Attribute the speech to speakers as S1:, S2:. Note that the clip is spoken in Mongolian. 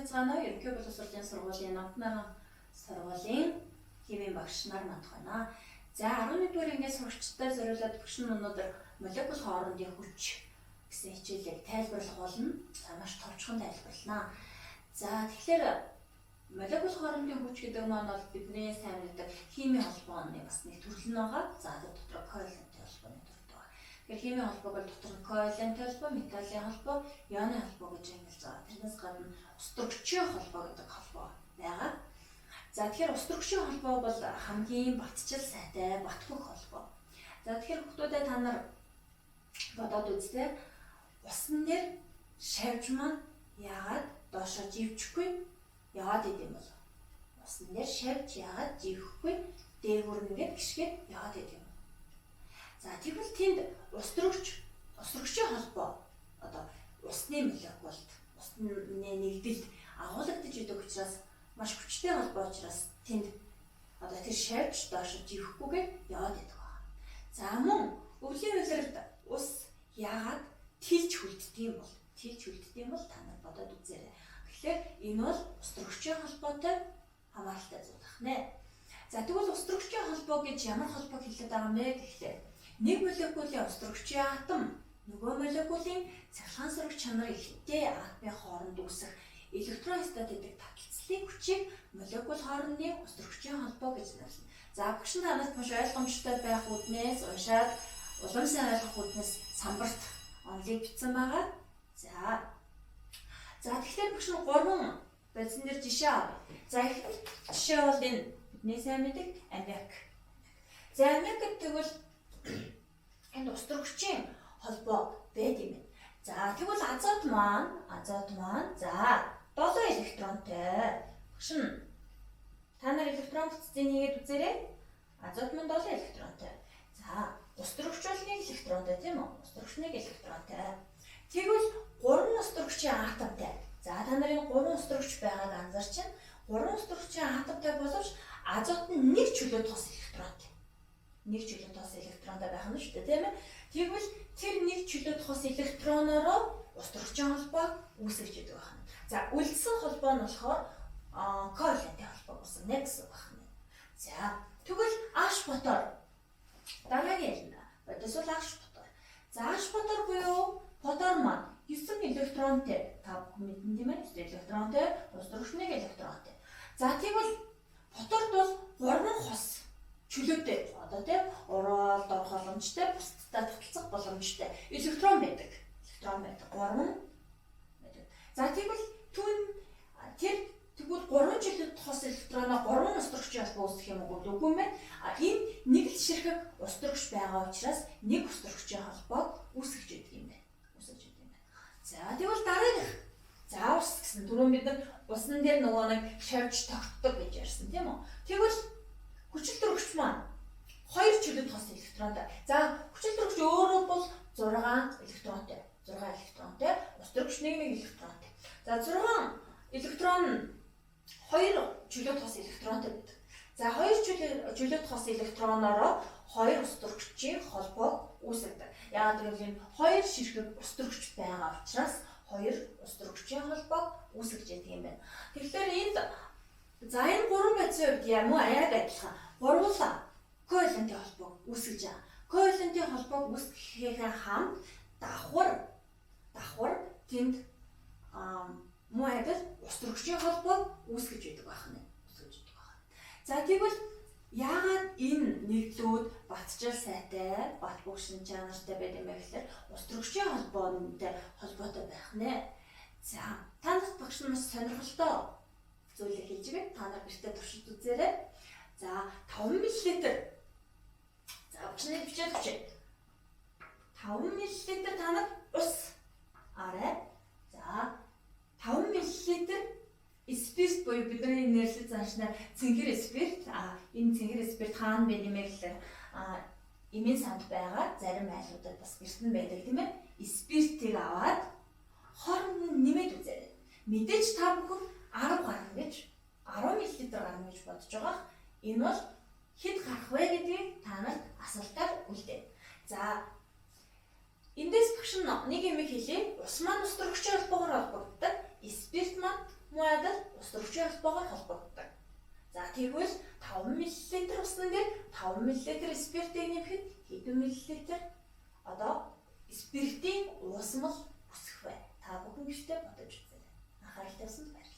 S1: байцгаана уу? Ерөнхий боловсролын сургуулийн Намтмайхан сургуулийн химийн багш нар мандах байна. За 11-р ангид сурагчдад зориулаад багш нь өнөөдөр молекул хоорондын хүч гэсэн хичээлийг тайлбарлах болно. За маш товчхон тайлбарлана. За тэгэхээр молекул хоорондын хүч гэдэг маань бол бидний сайн мэддэг химийн холбооны бас нэг төрөл нь байгаа. За дотор коvalенттэй холбооны төрөл байгаа. Тэгэхээр химийн холбоог бол дотор нь коvalенттэй холбоо, металлын холбоо, ионы холбоо гэж ангилж байгаа. Тэрнээс гадна устөрөгчийн холбоо гэдэг холбоо байгаа. За тэгэхээр устөрөгчийн холбоо бол хамгийн батчил сайтай, батгөх холбоо. За тэгэхээр хүүхдүүдээ та нар бодоод үзтээ. Усан дээр шавж маань яагаад доошоо живчихгүй? Яагаад гэдэм бол усан дээр шавж яагаад живхгүй? Дээгүүр нэгэд гიშгээд яагаад гэдэм бол. За тэгвэл тэнд устөрөгчийн холбоо одоо усны молекулд, усны нэгдэлд агуулгадж идэг учраас маш хүчтэй холбоо учраас тэнд одоо тэр шавж доошоо живхгүйгээр яваад байдаг байна. За мөн өвлийн улиралд ус яагаад тэлж хүлддэг юм бол та нар бодоод үзээрэй. Тэгэхээр энэ бол устөрөгчийн холбоотой хамааралтай зүйл байна. За тэгвэл устөрөгчийн холбоо гэж ямар холбоог хэлээд байгаа юм бэ гэхлээр нэг молекулын устөрөгчийн атом нөгөө молекулын цахилгаан сөрөг чанар ихтэй атомын хооронд үүсэх электростат гэдэг таталцлын хүчийг молекул хоорондын устөрөгчийн холбоо гэж нэрлэнэ. За багш нь танаас маш ойлгомжтой байх үднээс уншаад улам сайн ойлгох үднээс самбарт онлыг бичсэн байгаа. За тэгэхээр багш нь 3 бодисон дээр жишээ авъя. За их жишээ бол энэ бидний сайн мэддэг аммиак. За аммиак тэгвэл энэ устөрөгчийн холбоо байд юм байна. За тэгвэл азот маань за 7 электронтой. Багш нь та нар электрон бүтцийг нэгээд үзээрэй. Азот маань 7 электронтой. За устөрөгч бол 1 электронтой тийм үү? Устөрөгч 1 электронтой. Тэгвэл 3 устөрөгчийн атомтай. За та нарын 3 устөрөгч байгааг анзаарч байна. 3 устөрөгчийн атомтай боловч азот нь 1 чөлөө тос электронтой. 1 чөлөө тос электронтой байх нь шүү дээ, тийм ээ? Тэгвэл тэр 1 чөлөө тос электроноороо устөрөгчийн холбоо үүсгэж идэг байна. За үлдсэн холбоо нь болохоор коvalенттэй холбоо үүснэ гэсэн үг байна. За тэгвэл H ботор дараагийн ялна. Бодос бол H ботор. За H ботор буюу ботор маань 9 электронтой. Та мэдэн тийм ээ? 9 электронтой, устөрөгч 1 электронтой. За тэгвэл боторд бол 3 хос чөлөөтэй. Одоо тийм ороод орох боломжтой, бусдад таталцах боломжтой электрон байдаг. 3 байдаг. За тэгвэл тэгвэл 3 чөлөөт хос электроноо 3 устөрөгчийн холбоо үүсгэх юм уу? Үгүй мэн. Энэ нэг л ширхэг устөрөгч байгаа учраас нэг устөрөгчийн холбоог үүсгэж идэг юм байна. За тэгвэл дараагийнх. За ус гэсэн түрүүн бид нар усан дээр нөгөө нэг шавж тогтдог гэж ярьсан тийм үү? Тэгвэл хүчилтөрөгч маань 2 чөлөөт хос электронтой. За хүчилтөрөгч өөрөө бол 6 электронтой. 6 электронтой, устөрөгч 1 электронтой. За 6 электрон 2 чөлөөт хос электронтой байдаг. За 2 чөлөөт хос электроноороо 2 устөрөгчийн холбоо үүсгэдэг. Яагаад гэвэл энэ 2 ширхэг устөрөгч байгаа учраас 2 устөрөгчийн холбоо үүсгэж яадаг юм байна. Тэгэхээр энд за энэ 3 байцын хувьд яг яг адилхан гурван коvalенттэй холбоо үүсгэж байгаа. Коvalенттэй холбоог үүсгэхээр хамт давхар тэнд маяг устөрөгчийн холбоо үүсгэж байдаг байна. За тэгвэл яагаад энэ нэгдлүүд батчил сайтай, бат бүгшин чанартай байдаг юм бэ гэхээр устөрөгчийн холбоотой байх нэ. За та нарт багш нь маш сонирхолтой зүйлийг хийж байгаа. Та нар гэртээ туршиж үзээрэй. За 5 мл. За багшны бичээд өгчээ. 5 мл та нар ус арай. За 5 мл спирт буюу бидний нэрлэж заашнаар цэнгэр спирт. Энэ цэнгэр спирт хаана байна нэмэр гэхээр эмийн санд байгаа зарим айлуудад бас гэртэн байдаг тийм ээ. Спиртийг аваад хооронд нь нэмээд үзээрэй. Мэдээж та бүхэн 10 гарна гэж 10 мл гарна гэж бодож байгаа. Энэ бол хэд гарах вэ гэдгийг та нарт асуултаар үлдээ. За эндээс багш нэг юм хэлье. Ус маань устөрөгчийн холбоогоор холбогддог. Спирт маань модаль ус рүүчийн холбоогоор холбогддог. За тэгвэл 5 мл усны дээр 5 мл спиртийг нэмэхэд хэдэн мл одоо спиртийн уусмал үсэх вэ? Та бүхэн гэртээ бодож үзээрэй. Анхаарал тавьсанд баярлалаа.